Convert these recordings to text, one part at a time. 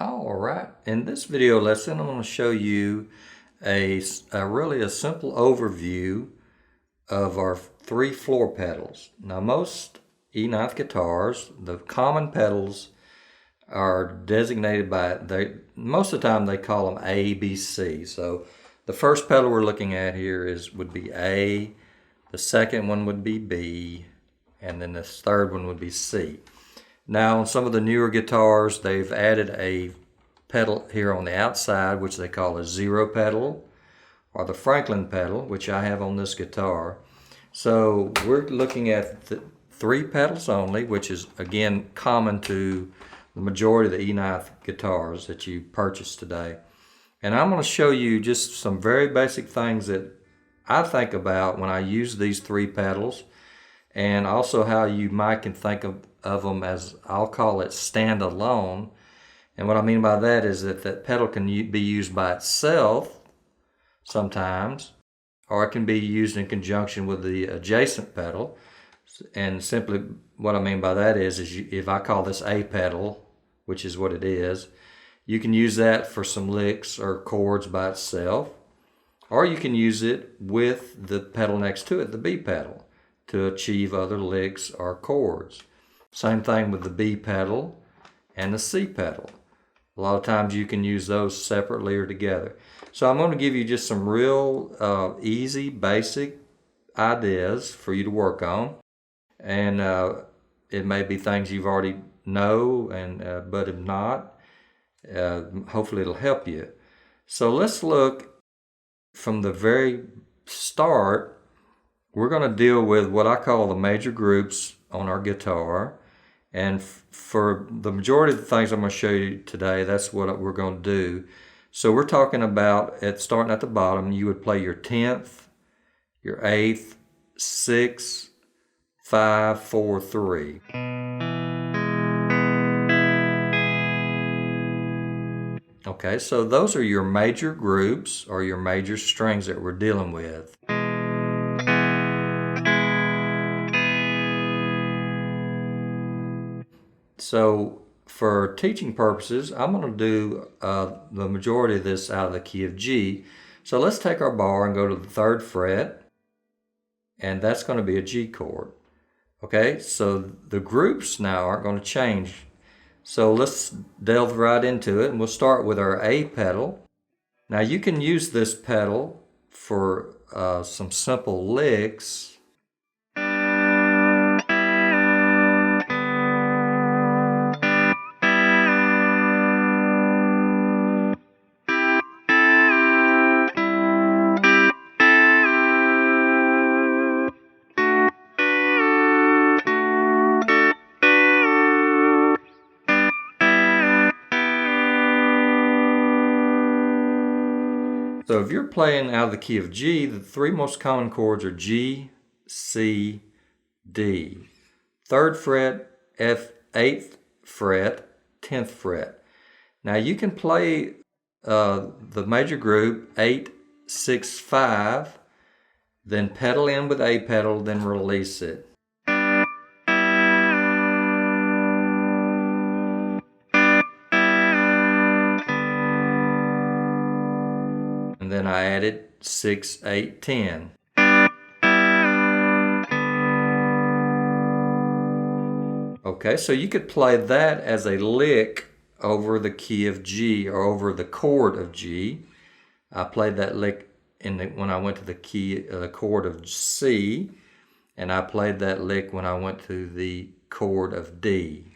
All right, in this video lesson, I'm going to show you really a simple overview of our three floor pedals. Now, most E9 guitars, the common pedals are designated by, most of the time they call them A, B, C. So the first pedal we're looking at here would be A, the second one would be B, and then the third one would be C. Now, on some of the newer guitars, they've added a pedal here on the outside, which they call a zero pedal, or the Franklin pedal, which I have on this guitar. So we're looking at the three pedals only, which is, again, common to the majority of the E9 guitars that you purchase today. And I'm going to show you just some very basic things that I think about when I use these three pedals, and also how you might can think of them as, I'll call it, standalone. And what I mean by that is that pedal can be used by itself sometimes, or it can be used in conjunction with the adjacent pedal. And simply what I mean by that is if I call this A pedal, which is what it is, you can use that for some licks or chords by itself, or you can use it with the pedal next to it, the B pedal, to achieve other licks or chords. Same thing with the B pedal and the C pedal. A lot of times you can use those separately or together. So I'm going to give you just some real easy, basic ideas for you to work on. And it may be things you've already know, but if not, hopefully it'll help you. So let's look from the very start. We're going to deal with what I call the major groups on our guitar. And for the majority of the things I'm going to show you today, that's what we're going to do. So we're talking about, starting at the bottom, you would play your 10th, your 8th, 6th, 5, 4, 3. Okay, so those are your major groups or your major strings that we're dealing with. So for teaching purposes, I'm going to do the majority of this out of the key of G. So let's take our bar and go to the 3rd fret, and that's going to be a G chord. Okay, so the groups now aren't going to change. So let's delve right into it, and we'll start with our A pedal. Now you can use this pedal for some simple licks. So if you're playing out of the key of G, the three most common chords are G, C, D. 3rd fret, F, 8th fret, 10th fret. Now you can play the major group 8, 6, 5, then pedal in with A pedal, then release it. And then I added 6, 8, 10. Okay, so you could play that as a lick over the key of G or over the chord of G. I played that lick when I went to the chord of C, and I played that lick when I went to the chord of D.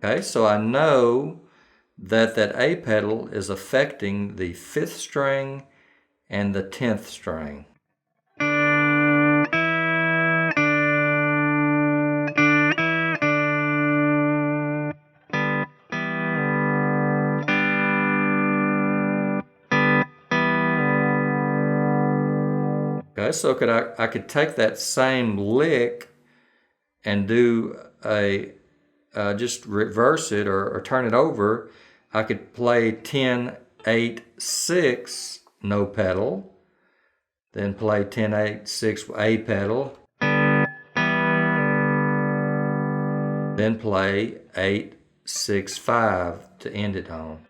Okay, so I know that A pedal is affecting the 5th string and the 10th string. Okay, so I could take that same lick and do a just reverse it or turn it over, I could play 10, 8, 6, no pedal, then play 10, 8, 6, A pedal, then play 8, 6, 5 to end it on.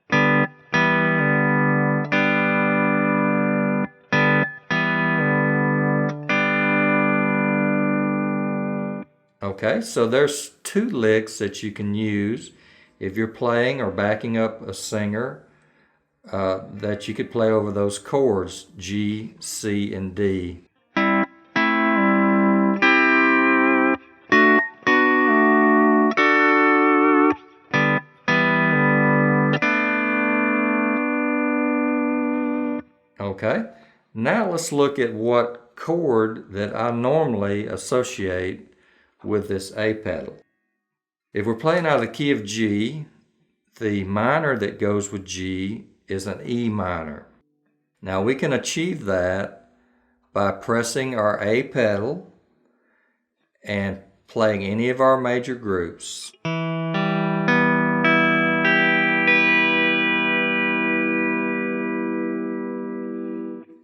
Okay, so there's 2 licks that you can use if you're playing or backing up a singer that you could play over those chords, G, C, and D. Okay, now let's look at what chord that I normally associate with this A pedal. If we're playing out of the key of G, the minor that goes with G is an E minor. Now we can achieve that by pressing our A pedal and playing any of our major groups.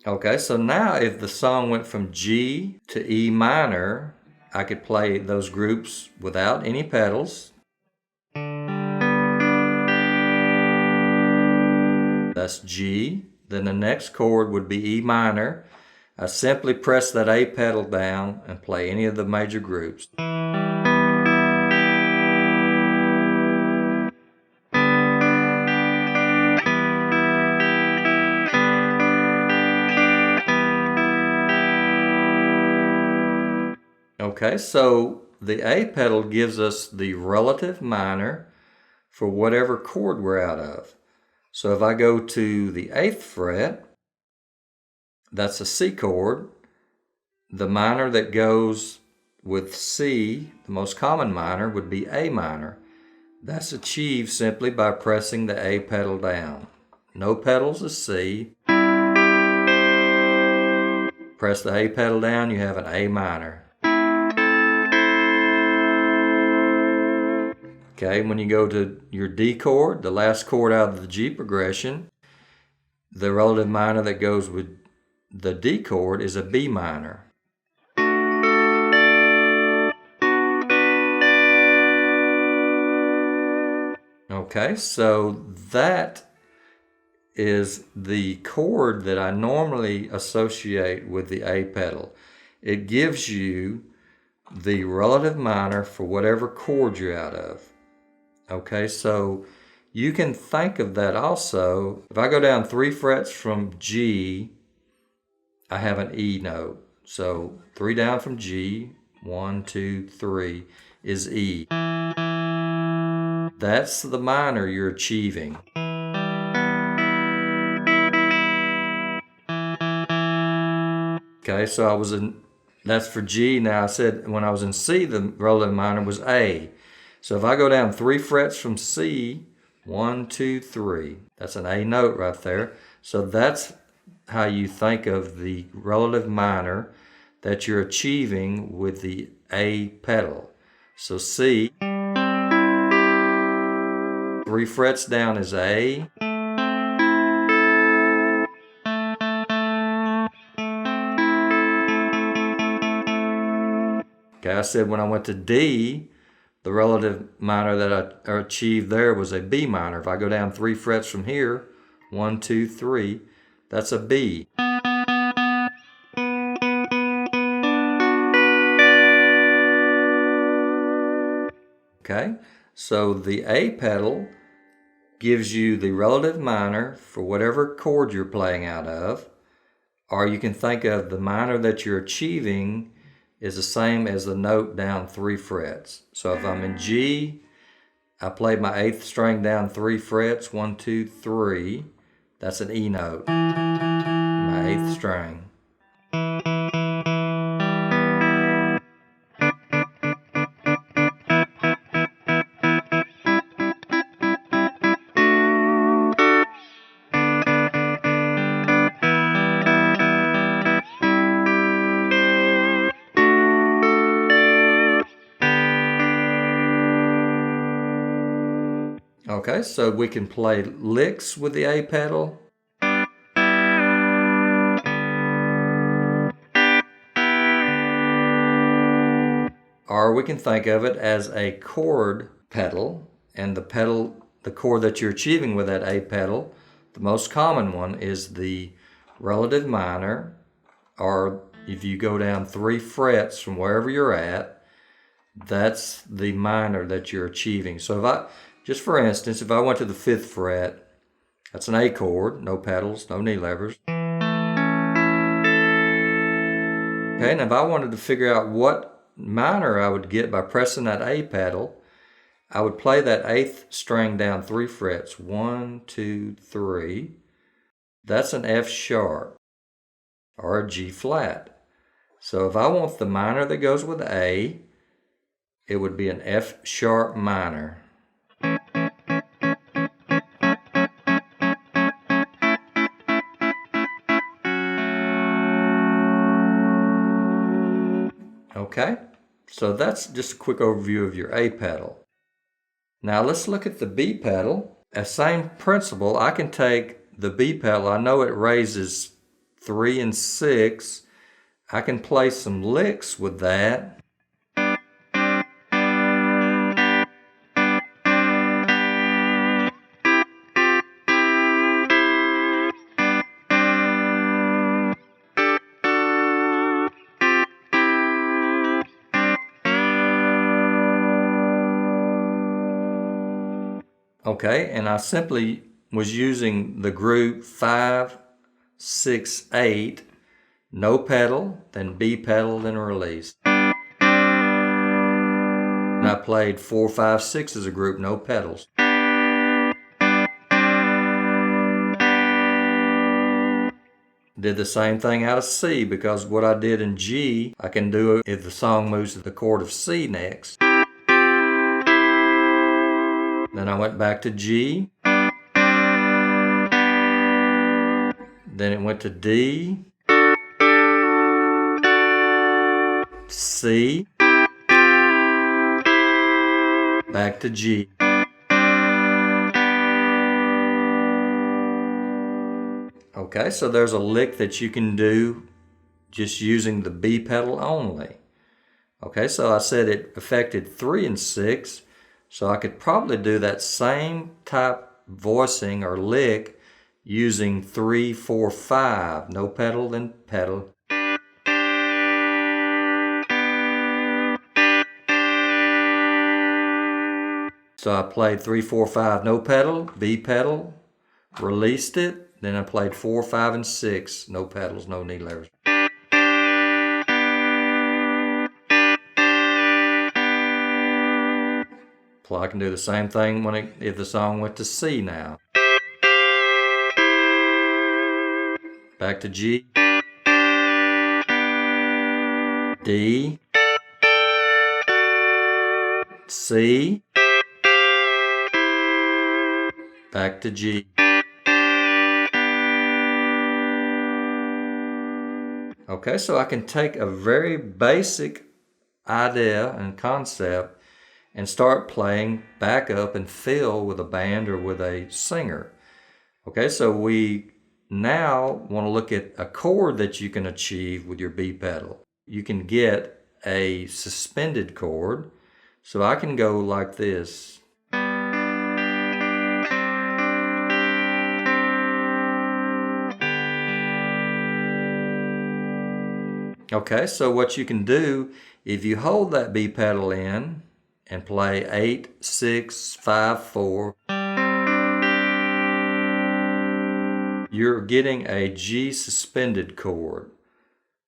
Okay, so now if the song went from G to E minor, I could play those groups without any pedals. That's G. Then the next chord would be E minor. I simply press that A pedal down and play any of the major groups. Okay, so the A pedal gives us the relative minor for whatever chord we're out of. So if I go to the 8th fret, that's a C chord. The minor that goes with C, the most common minor, would be A minor. That's achieved simply by pressing the A pedal down. No pedals is C. Press the A pedal down, you have an A minor. Okay, when you go to your D chord, the last chord out of the G progression, the relative minor that goes with the D chord is a B minor. Okay, so that is the chord that I normally associate with the A pedal. It gives you the relative minor for whatever chord you're out of. Okay, so you can think of that also. If I go down 3 frets from G, I have an E note. So 3 down from G, 1, 2, 3 is E. That's the minor you're achieving. Okay, so that's for G. Now I said when I was in C, the relative minor was A. So if I go down 3 frets from C, 1, 2, 3, that's an A note right there. So that's how you think of the relative minor that you're achieving with the A pedal. So C, 3 frets down is A. Okay, I said when I went to D, the relative minor that I achieved there was a B minor. If I go down 3 frets from here, 1, 2, 3, that's a B. Okay, so the A pedal gives you the relative minor for whatever chord you're playing out of, or you can think of the minor that you're achieving is the same as the note down 3 frets. So if I'm in G, I played my 8th string down 3 frets, 1, 2, 3. That's an E note, my 8th string. Okay, so we can play licks with the A pedal. Or we can think of it as a chord pedal, and the chord that you're achieving with that A pedal, the most common one is the relative minor, or if you go down 3 frets from wherever you're at, that's the minor that you're achieving. So just for instance, if I went to the 5th fret, that's an A chord, no pedals, no knee levers. Okay, and if I wanted to figure out what minor I would get by pressing that A pedal, I would play that 8th string down 3 frets. 1, 2, 3. That's an F sharp or a G flat. So if I want the minor that goes with A, it would be an F sharp minor. Okay, so that's just a quick overview of your A pedal. Now let's look at the B pedal. Same principle. I can take the B pedal. I know it raises 3 and 6. I can play some licks with that. Okay, and I simply was using the group 5, 6, 8, no pedal, then B pedal, then release. And I played 4, 5, 6 as a group, no pedals. Did the same thing out of C, because what I did in G, I can do if the song moves to the chord of C next. Then I went back to G. Then it went to D, C, back to G. Okay, so there's a lick that you can do just using the B pedal only. Okay, so I said it affected 3 and 6, so I could probably do that same type voicing or lick using 3, 4, 5. No pedal, then pedal. So I played 3, 4, 5, no pedal, B pedal, released it, then I played 4, 5, and 6, no pedals, no knee levers. I can do the same thing if the song went to C now. Back to G, D, C, back to G. Okay, so I can take a very basic idea and concept and start playing back up and fill with a band or with a singer. Okay, so we now want to look at a chord that you can achieve with your B pedal. You can get a suspended chord. So I can go like this. Okay, so what you can do, if you hold that B pedal in and play 8, 6, 5, 4, you're getting a G suspended chord.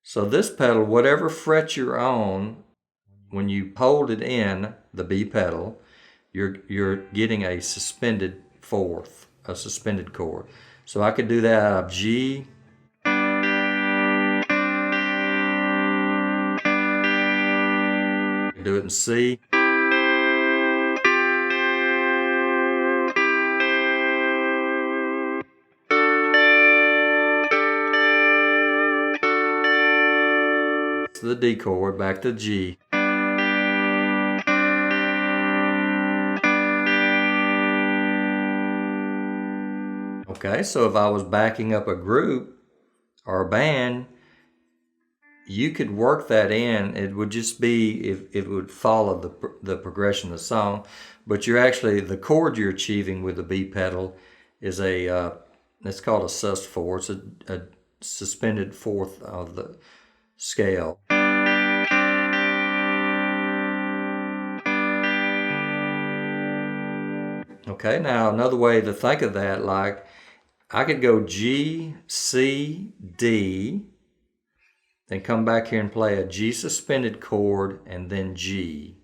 So this pedal, whatever fret you're on, when you hold it in, the B pedal, you're getting a suspended fourth, a suspended chord. So I could do that out of G, do it in C, to the D chord, back to G. Okay, so if I was backing up a group or a band, you could work that in. It would just be, if it would follow the progression of the song, but you're actually, the chord you're achieving with the B pedal is it's called a sus4. It's a suspended fourth of the scale. Okay, now another way to think of that, like I could go G, C, D, then come back here and play a G suspended chord and then G.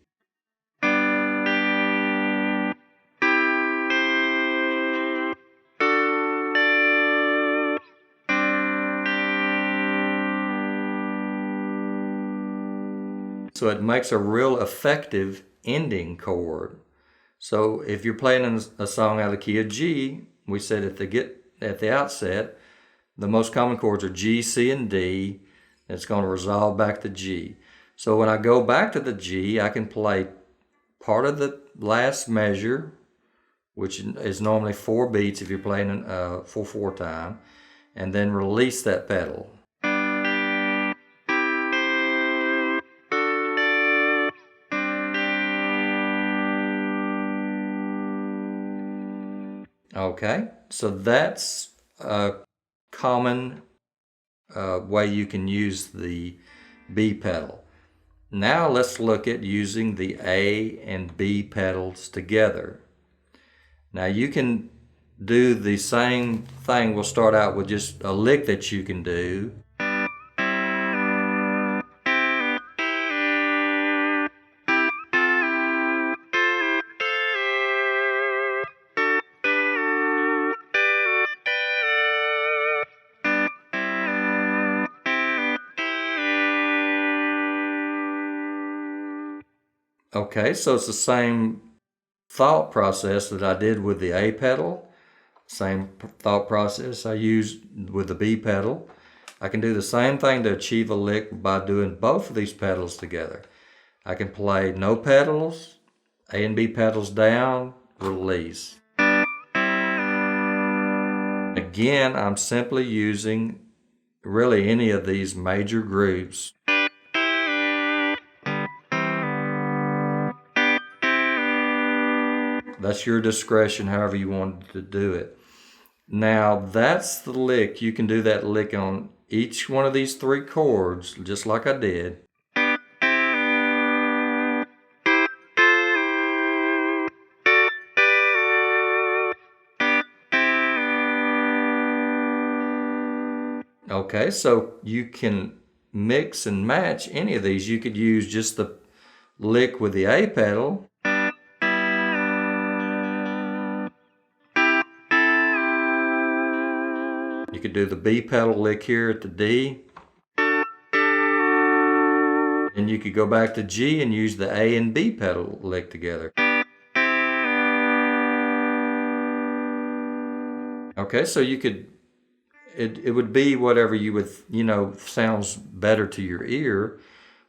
So it makes a real effective ending chord. So if you're playing a song out of the key of G, we said at the outset, the most common chords are G, C, and D. It's going to resolve back to G. So when I go back to the G, I can play part of the last measure, which is normally 4 beats if you're playing 4/4 time, and then release that pedal. Okay, so that's a common way you can use the B pedal. Now let's look at using the A and B pedals together. Now you can do the same thing. We'll start out with just a lick that you can do. Okay, so it's the same thought process that I did with the A pedal, same thought process I used with the B pedal. I can do the same thing to achieve a lick by doing both of these pedals together. I can play no pedals, A and B pedals down, release. Again, I'm simply using really any of these major groups. That's your discretion, however you want to do it. Now, that's the lick. You can do that lick on each one of these 3 chords, just like I did. Okay, so you can mix and match any of these. You could use just the lick with the A pedal. You could do the B pedal lick here at the D. And you could go back to G and use the A and B pedal lick together. Okay, so you could, it would be whatever you would, sounds better to your ear.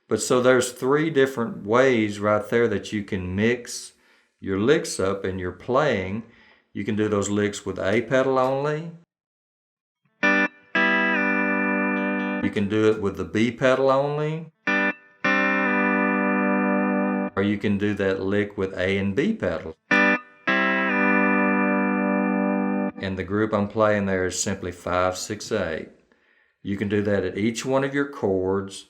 But so there's 3 different ways right there that you can mix your licks up in your playing. You can do those licks with A pedal only. You can do it with the B pedal only. Or you can do that lick with A and B pedals. And the group I'm playing there is simply 5, 6, 8. You can do that at each one of your chords,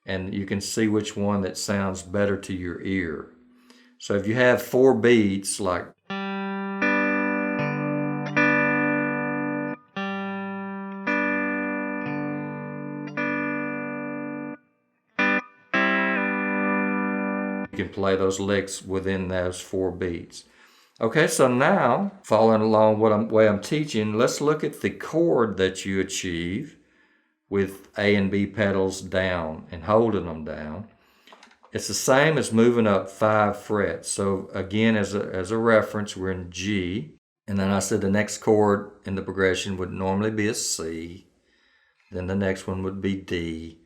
and you can see which one that sounds better to your ear. So if you have 4 beats, like you can play those licks within those 4 beats. Okay, so now, following along way I'm teaching, let's look at the chord that you achieve with A and B pedals down and holding them down. It's the same as moving up 5 frets. So again, as a reference, we're in G. And then I said the next chord in the progression would normally be a C. Then the next one would be D.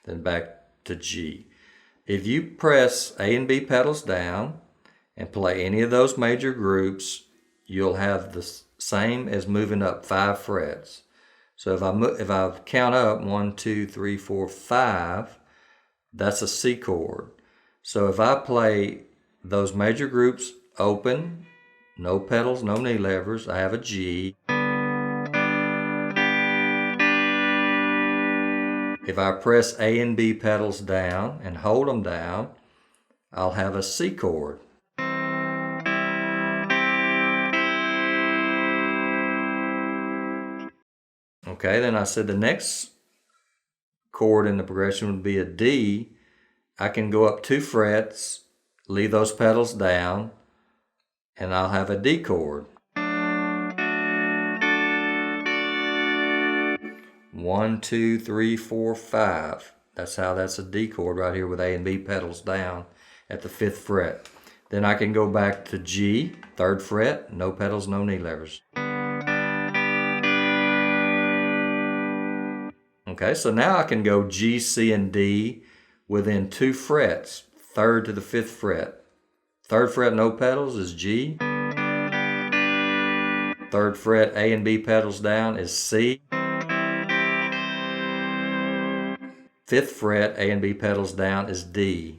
Then back to G. If you press A and B pedals down and play any of those major groups, you'll have the same as moving up 5 frets. So if I count up 1, 2, 3, 4, 5, that's a C chord. So if I play those major groups open, no pedals, no knee levers, I have a G. If I press A and B pedals down and hold them down, I'll have a C chord. Okay, then I said the next chord in the progression would be a D. I can go up 2 frets, leave those pedals down, and I'll have a D chord. 1, 2, 3, 4, 5. That's a D chord right here with A and B pedals down at the 5th fret. Then I can go back to G, 3rd fret, no pedals, no knee levers. Okay, so now I can go G, C, and D within 2 frets, 3rd to the 5th fret. 3rd fret, no pedals, is G. 3rd fret, A and B pedals down, is C. 5th fret, A and B pedals down, is D.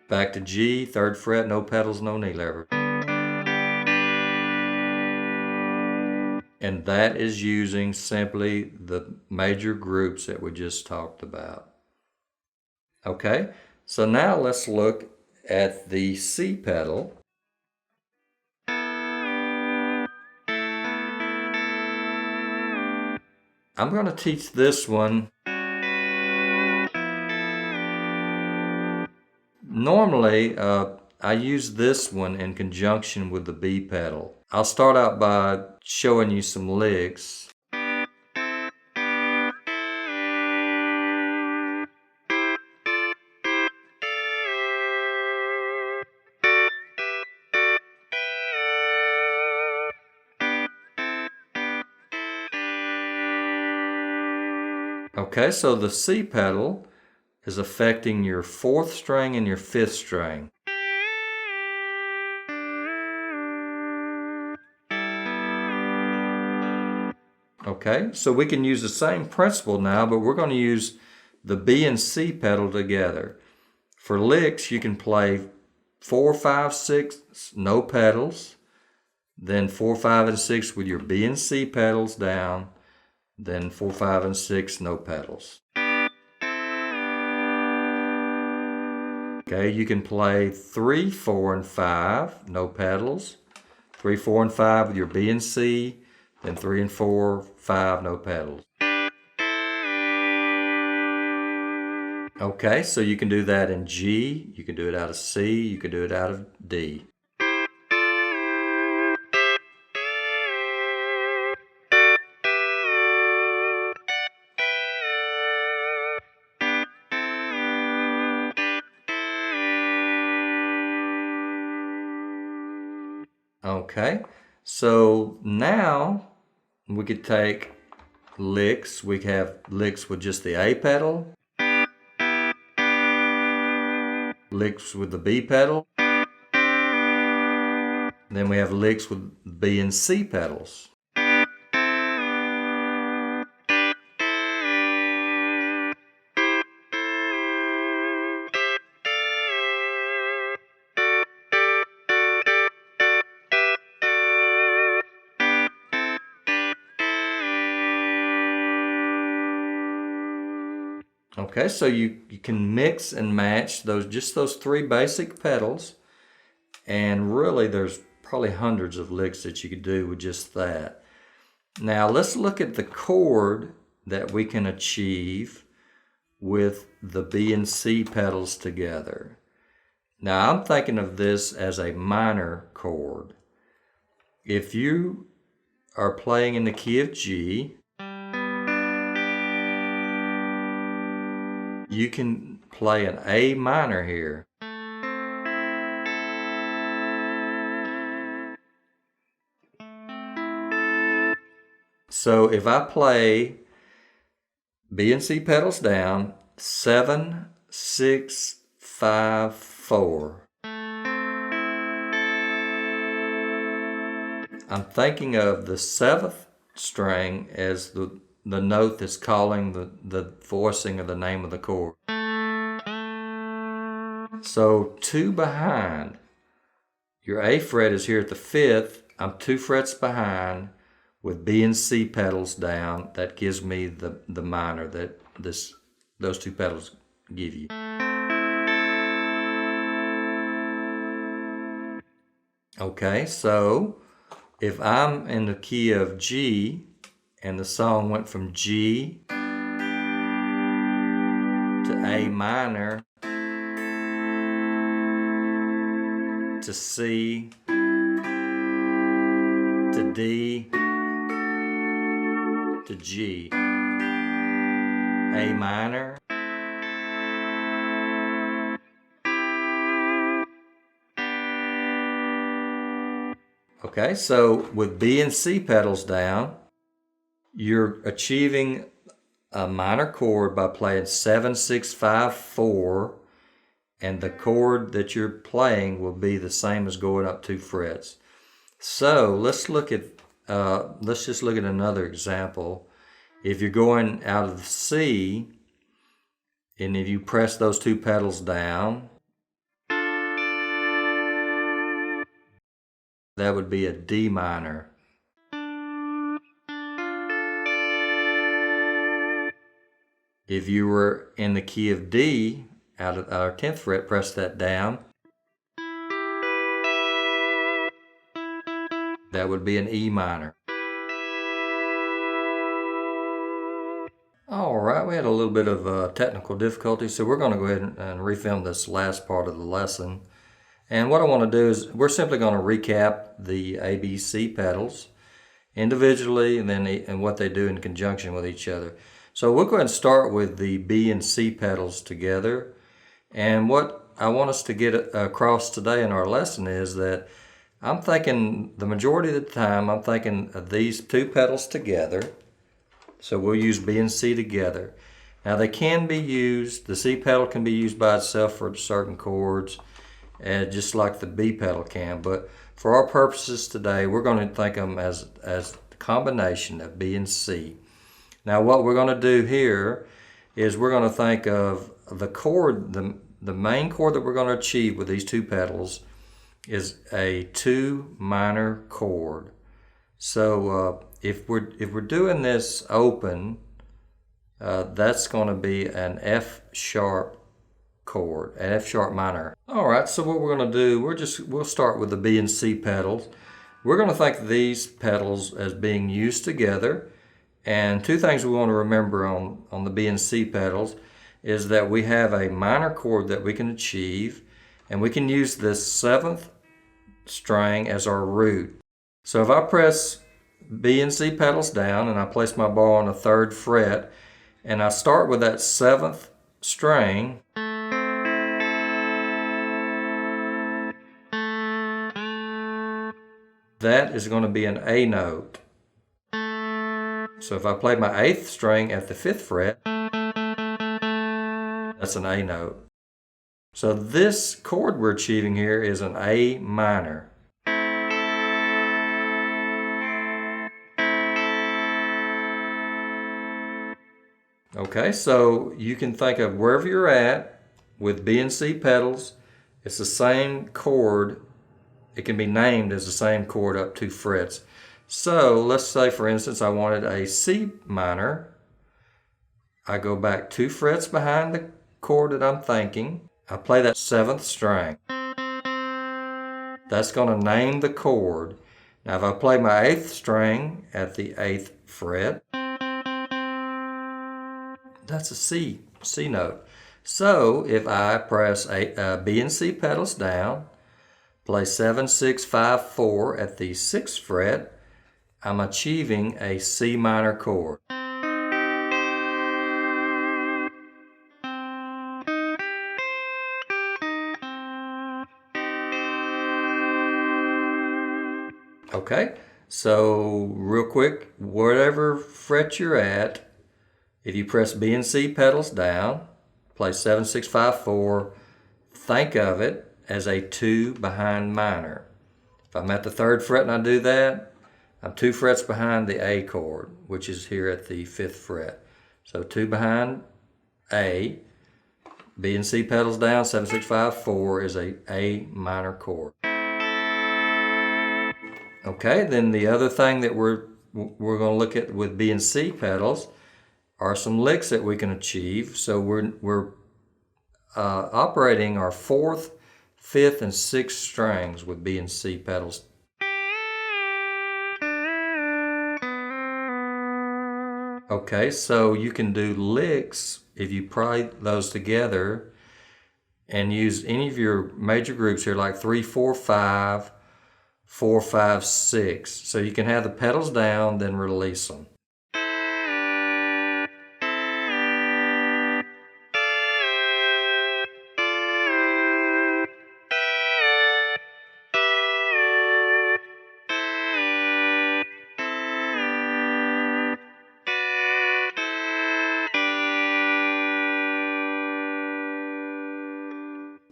Back to G, 3rd fret, no pedals, no knee lever. And that is using simply the major groups that we just talked about. Okay, so now let's look at the C pedal. I'm going to teach this one. Normally, I use this one in conjunction with the B pedal. I'll start out by showing you some licks. Okay, so the C pedal is affecting your 4th string and your 5th string. Okay, so we can use the same principle now, but we're going to use the B and C pedal together. For licks, you can play 4, 5, 6, no pedals, then 4, 5, and 6 with your B and C pedals down, then 4, 5, and 6, no pedals. Okay, you can play 3, 4, and 5, no pedals, 3, 4, and 5 with your B and C, then 3 and 4, 5, no pedals. Okay, so you can do that in G, you can do it out of C, you can do it out of D. Okay, so now we could take licks. We have licks with just the A pedal, licks with the B pedal, then we have licks with B and C pedals. Okay, so you can mix and match just those 3 basic pedals, and really there's probably hundreds of licks that you could do with just that. Now let's look at the chord that we can achieve with the B and C pedals together. Now I'm thinking of this as a minor chord. If you are playing in the key of G, you can play an A minor here. So if I play B and C pedals down, 7, 6, 5, 4. I'm thinking of the 7th string as the note that's calling the voicing of the name of the chord. So 2 behind. Your A fret is here at the 5th. I'm 2 frets behind with B and C pedals down. That gives me the minor that those 2 pedals give you. Okay, so if I'm in the key of G and the song went from G to A minor to C to D to G, A minor, okay, so with B and C pedals down, you're achieving a minor chord by playing 7, 6, 5, 4, and the chord that you're playing will be the same as going up 2 frets. So let's look at let's just look at another example. If you're going out of the C, and if you press those 2 pedals down, that would be a D minor. If you were in the key of D, out of our 10th fret, press that down, that would be an E minor. All right, we had a little bit of technical difficulty, so we're going to go ahead and refilm this last part of the lesson. And what I want to do is we're simply going to recap the ABC pedals individually and what they do in conjunction with each other. So we'll go ahead and start with the B and C pedals together. And what I want us to get across today in our lesson is that I'm thinking the majority of the time I'm thinking of these 2 pedals together. So we'll use B and C together. Now they can be used, the C pedal can be used by itself for certain chords, just like the B pedal can. But for our purposes today, we're going to think of them as a combination of B and C. Now what we're going to do here is we're going to think of the chord, the main chord that we're going to achieve with these 2 pedals is a 2 minor chord. So if we're doing this open, that's going to be an F sharp chord, an F sharp minor. All right, so what we're going to do, we'll start with the B and C pedals. We're going to think of these pedals as being used together. And 2 things we want to remember on the B and C pedals is that we have a minor chord that we can achieve, and we can use this 7th string as our root. So if I press B and C pedals down and I place my bow on the 3rd fret and I start with that 7th string, that is going to be an A note. So if I play my 8th string at the 5th fret, that's an A note. So this chord we're achieving here is an A minor. Okay, so you can think of wherever you're at with B and C pedals, it's the same chord. It can be named as the same chord up 2 frets. So let's say, for instance, I wanted a C minor. I go back 2 frets behind the chord that I'm thinking. I play that 7th string. That's going to name the chord. Now if I play my 8th string at the 8th fret, that's a C note. So if I press B and C pedals down, play 7, 6, 5, 4 at the 6th fret, I'm achieving a C minor chord. Okay, so real quick, whatever fret you're at, if you press B and C pedals down, play 7, 6, 5, 4, think of it as a 2 behind minor. If I'm at the 3rd fret and I do that, I'm 2 frets behind the A chord, which is here at the 5th fret. So 2 behind A, B and C pedals down, 7, 6, 5, 4 is a A minor chord. Okay, then the other thing that we're going to look at with B and C pedals are some licks that we can achieve. So we're operating our 4th, 5th, and 6th strings with B and C pedals. Okay, so you can do licks if you pray those together and use any of your major groups here, like 3, 4, 5, 4, 5, 6. So you can have the pedals down, then release them.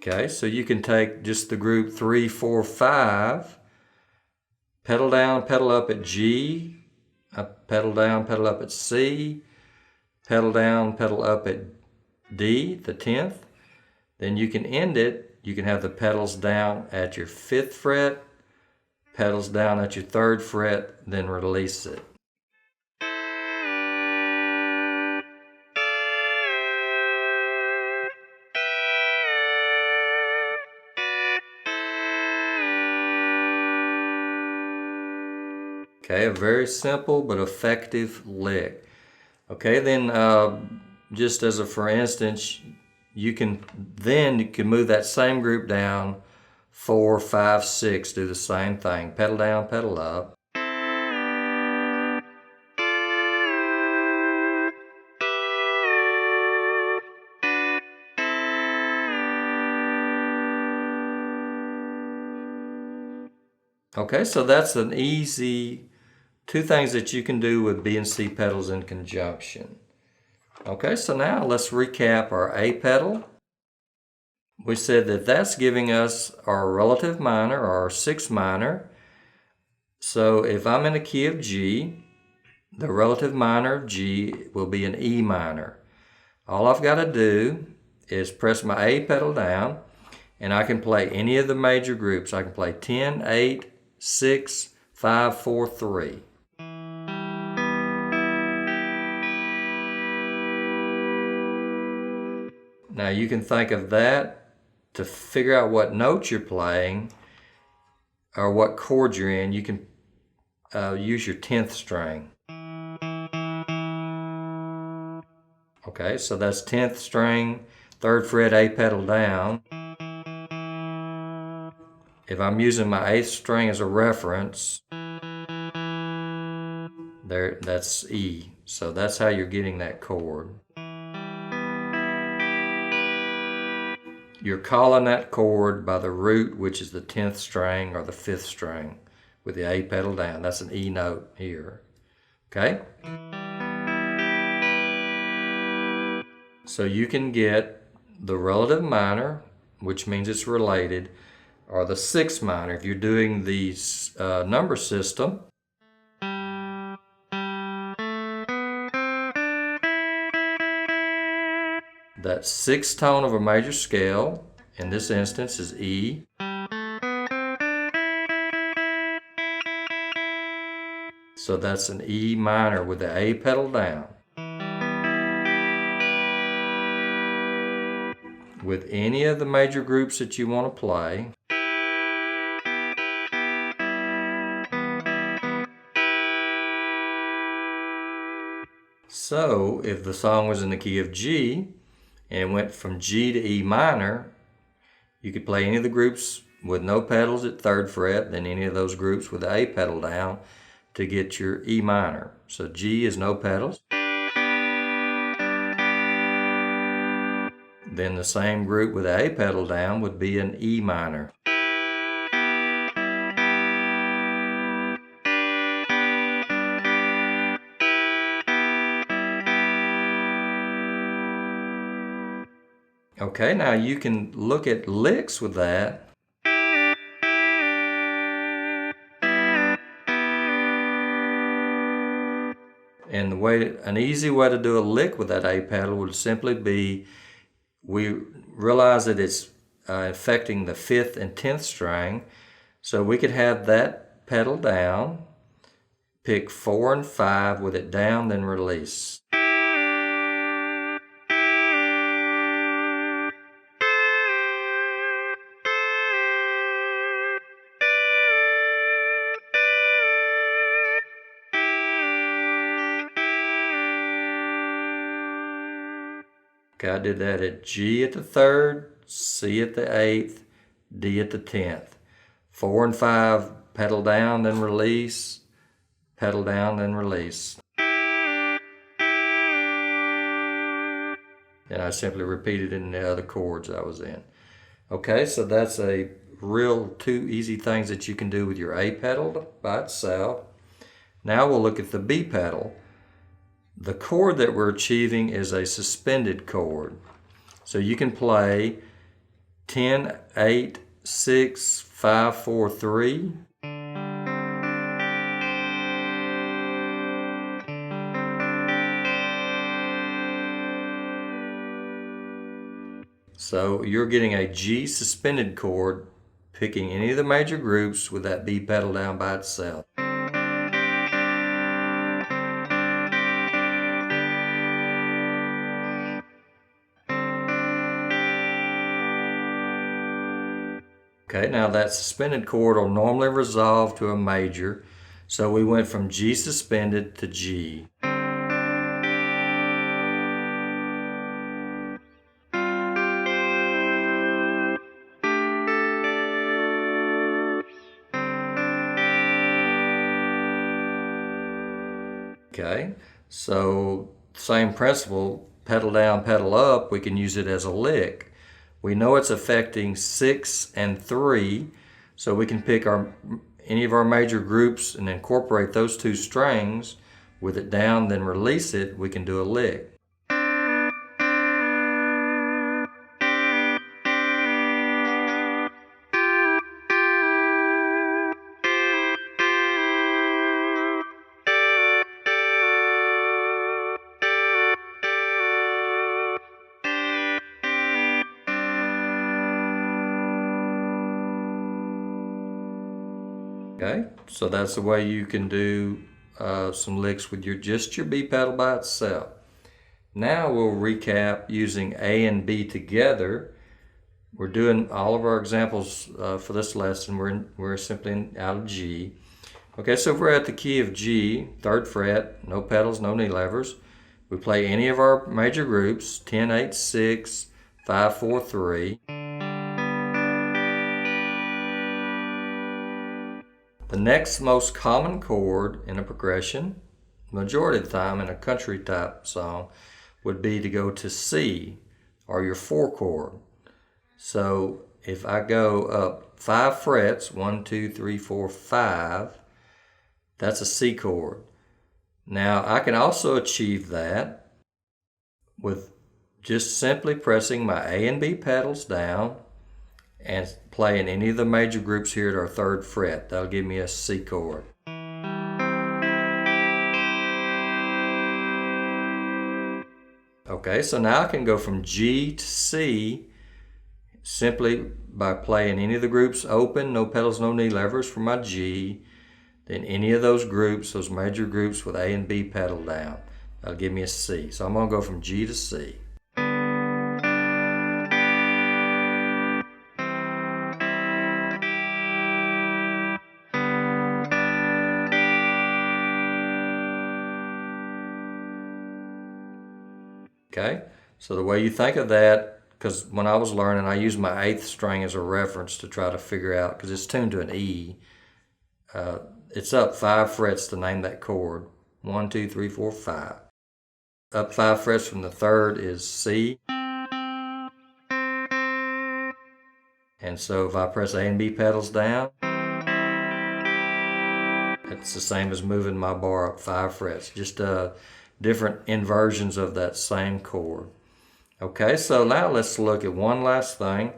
Okay, so you can take just the group 3, 4, 5, pedal down, pedal up at G, pedal down, pedal up at C, pedal down, pedal up at D, the 10th. Then you can end it, you can have the pedals down at your 5th fret, pedals down at your 3rd fret, then release it. Okay, a very simple but effective lick. Okay, then just as a for instance, you can move that same group down 4, 5, 6, do the same thing. Pedal down, pedal up. Okay, so that's an easy 2 things that you can do with B and C pedals in conjunction. Okay, so now let's recap our A pedal. We said that that's giving us our relative minor, or our 6th minor. So if I'm in a key of G, the relative minor of G will be an E minor. All I've got to do is press my A pedal down, and I can play any of the major groups. I can play 10, 8, 6, 5, 4, 3. Now you can think of that to figure out what notes you're playing or what chord you're in. You can use your 10th string. Okay, so that's 10th string, 3rd fret, A pedal down. If I'm using my 8th string as a reference, that's E. So that's how you're getting that chord. You're calling that chord by the root, which is the 10th string or the 5th string with the A pedal down. That's an E note here. Okay? So you can get the relative minor, which means it's related, or the 6th minor. If you're doing the number system, that 6th tone of a major scale, in this instance, is E. So that's an E minor with the A pedal down. With any of the major groups that you want to play, so if the song was in the key of G and it went from G to E minor, you could play any of the groups with no pedals at 3rd fret, then any of those groups with the A pedal down to get your E minor. So G is no pedals. Then the same group with the A pedal down would be an E minor. Okay, now you can look at licks with that. And an easy way to do a lick with that A pedal would simply be, we realize that it's affecting the 5th and 10th string, so we could have that pedal down, pick 4 and 5 with it down, then release. Okay, I did that at G at the 3rd, C at the 8th, D at the 10th. 4 and 5, pedal down, then release, pedal down, then release. And I simply repeated it in the other chords I was in. Okay, so that's a real 2 easy things that you can do with your A pedal by itself. Now we'll look at the B pedal. The chord that we're achieving is a suspended chord. So you can play 10, 8, 6, 5, 4, 3. So you're getting a G suspended chord, picking any of the major groups with that B pedal down by itself. Okay, now that suspended chord will normally resolve to a major, so we went from G suspended to G. Okay, so same principle, pedal down, pedal up, we can use it as a lick. We know it's affecting 6 and 3, so we can pick any of our major groups and incorporate those 2 strings with it down, then release it, we can do a lick. Okay, so that's the way you can do some licks with just your B pedal by itself. Now we'll recap using A and B together. We're doing all of our examples for this lesson. We're simply out of G. Okay, so if we're at the key of G, 3rd fret, no pedals, no knee levers. We play any of our major groups, 10, 8, 6, 5, 4, 3. The next most common chord in a progression, majority of the time in a country type song, would be to go to C, or your 4 chord. So if I go up 5 frets, 1, 2, 3, 4, 5, that's a C chord. Now I can also achieve that with just simply pressing my A and B pedals down and playing any of the major groups here at our 3rd fret. That'll give me a C chord. Okay, so now I can go from G to C simply by playing any of the groups open, no pedals, no knee levers for my G, then any of those groups, those major groups with A and B pedal down. That'll give me a C. So I'm going to go from G to C. Okay, so the way you think of that, because when I was learning, I used my 8th string as a reference to try to figure out, because it's tuned to an E. It's up 5 frets to name that chord. 1, 2, 3, 4, 5. Up 5 frets from the 3rd is C. And so if I press A and B pedals down, it's the same as moving my bar up 5 frets. Just different inversions of that same chord. Okay, so now let's look at one last thing.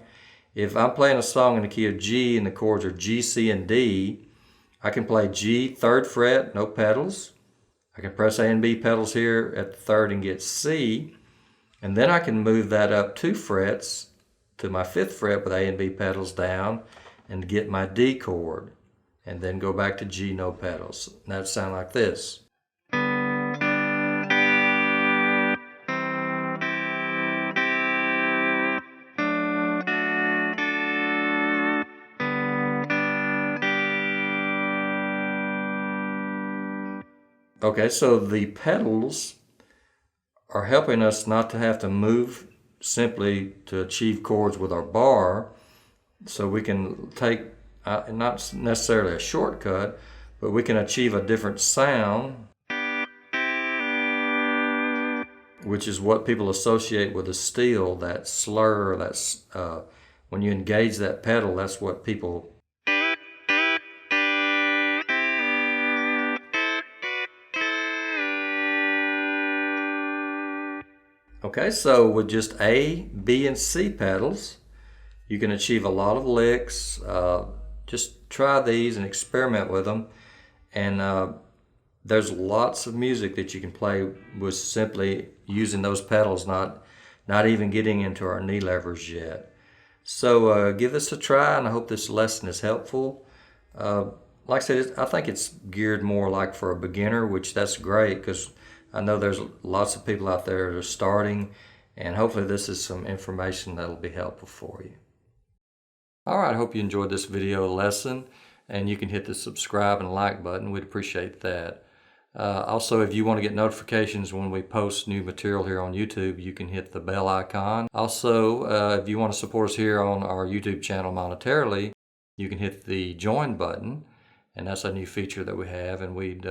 If I'm playing a song in the key of G and the chords are G, C, and D, I can play G, 3rd fret, no pedals. I can press A and B pedals here at the third and get C, and then I can move that up 2 frets to my 5th fret with A and B pedals down and get my D chord, and then go back to G, no pedals. And that sound like this. Okay, so the pedals are helping us not to have to move simply to achieve chords with our bar, so we can take, not necessarily a shortcut, but we can achieve a different sound, which is what people associate with a steel, that slur, that's when you engage that pedal, that's what people. Okay, so with just A, B, and C pedals, you can achieve a lot of licks. Just try these and experiment with them. And there's lots of music that you can play with simply using those pedals, not even getting into our knee levers yet. So give this a try, and I hope this lesson is helpful. Like I said, I think it's geared more like for a beginner, which that's great, because I know there's lots of people out there that are starting, and hopefully this is some information that'll be helpful for you. All right, I hope you enjoyed this video lesson, and you can hit the subscribe and like button. We'd appreciate that. Also, if you want to get notifications when we post new material here on YouTube, you can hit the bell icon. Also, if you want to support us here on our YouTube channel monetarily, you can hit the join button, and that's a new feature that we have, and we'd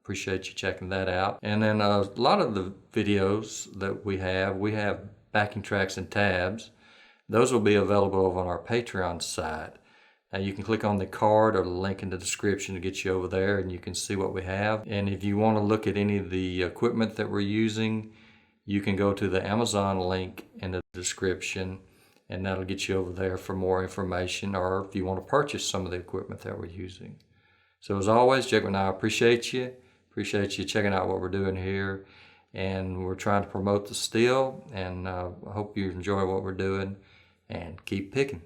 appreciate you checking that out. And then a lot of the videos that we have backing tracks and tabs. Those will be available over on our Patreon site. Now you can click on the card or the link in the description to get you over there, and you can see what we have. And if you want to look at any of the equipment that we're using, you can go to the Amazon link in the description, and that'll get you over there for more information, or if you want to purchase some of the equipment that we're using. So as always, Jacob and I appreciate you checking out what we're doing here, and we're trying to promote the steel, and I hope you enjoy what we're doing, and keep picking.